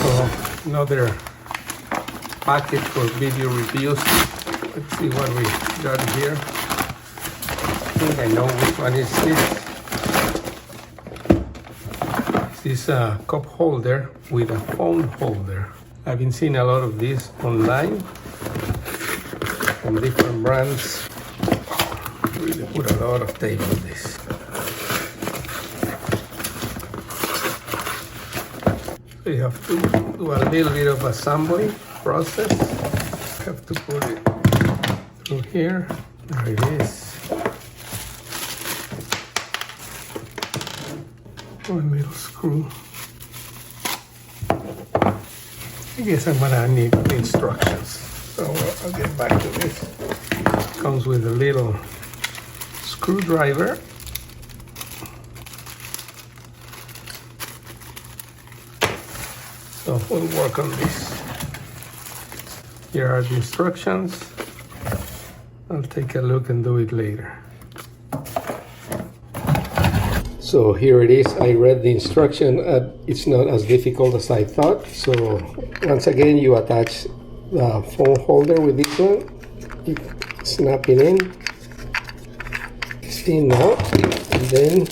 So another packet for video reviews. Let's see what we got here. I think I know which one is this. This is a cup holder with a phone holder. I've been seeing a lot of these online from different brands. Really put a lot of tape on this. So you have to do a little bit of assembly process. You have to put it through here. There it is. One little screw. I guess I'm gonna need the instructions. So I'll get back to this. Comes with a little screwdriver. So we'll work on this. Here are the instructions. I'll take a look and do it later. So here it is. I read the instruction. It's not as difficult as I thought. So once again, you attach the phone holder with this one. You snap it in. It's in now. And then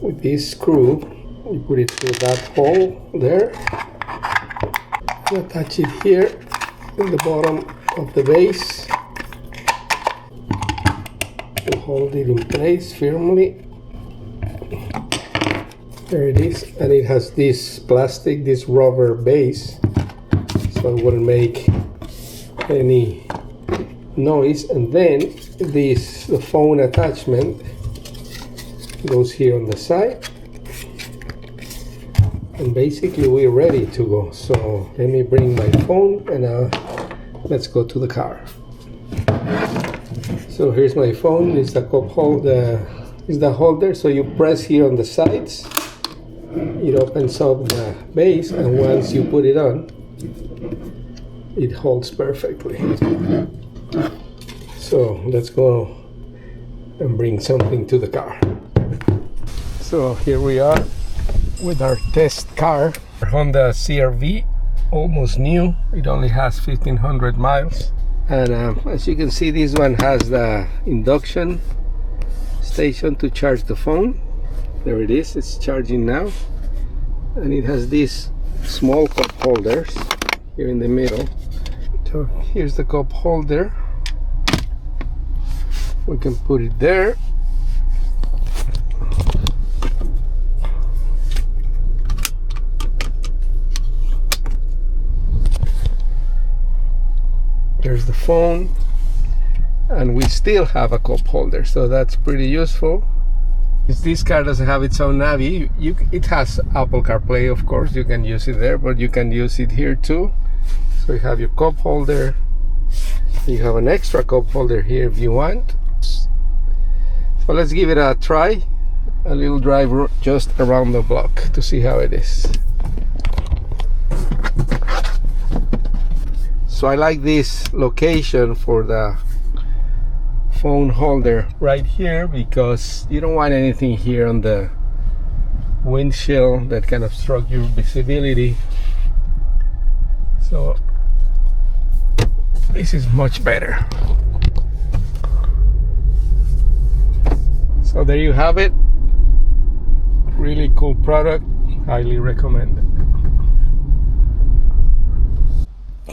with this screw, you put it through that hole there. You attach it here in the bottom of the base. Hold it in place firmly. There it is, and it has this plastic, this rubber base, so it wouldn't make any noise. And then the phone attachment goes here on the side, and basically we're ready to go. So let me bring my phone and let's go to the car. So here's my phone. It's the cup holder. It's the holder. So you press here on the sides. It opens up the base, and once you put it on, it holds perfectly. So let's go and bring something to the car. So here we are with our test car, Honda CR-V, almost new. It only has 1,500 miles. And as you can see, this one has the induction station to charge the phone. There it is, it's charging now. And it has these small cup holders here in the middle. So here's the cup holder. We can put it there. There's the phone, and we still have a cup holder, so that's pretty useful. This car doesn't have its own navi. It has Apple CarPlay, of course. You can use it there, but you can use it here too. So you have your cup holder. You have an extra cup holder here if you want. So let's give it a try. A little drive just around the block to see how it is. So I like this location for the phone holder right here, because you don't want anything here on the windshield that can obstruct your visibility. So this is much better. So there you have it. Really cool product. Highly recommend it.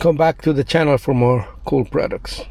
Come back to the channel for more cool products.